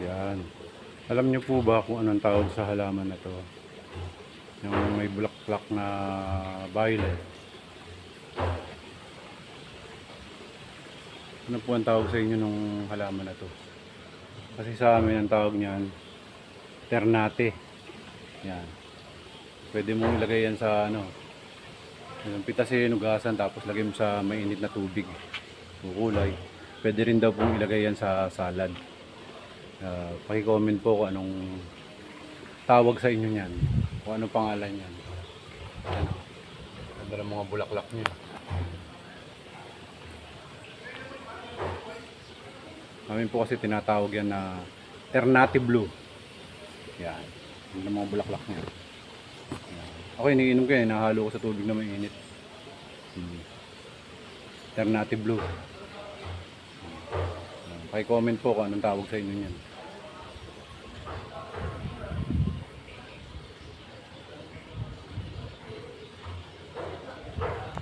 Yan. Alam niyo po ba kung anong tawag sa halaman na to? Yung may bulaklak na violet. Ano po ang tawag sa inyo nung halaman na to? Kasi sa amin ang tawag niyan, ternate. Yan. Pwede mong ilagay yan sa ano, yung pitasin, ugasan, tapos lagay mo sa mainit na tubig. Kukulay. Pwede rin daw pong ilagay yan sa salad. Paki-comment po kung anong tawag sa inyo niyan. Kung anong pangalan niyan. Yan. Ganda ng mga bulaklak niya. Namin po kasi tinatawag yan na ternate blue. Yan. Ganda ng mga bulaklak niya. Yan. Ako iniinom ko yan. Nahalo ko sa tubig na mainit. Ternate blue. Paki-comment po kung anong tawag sa inyo niyan.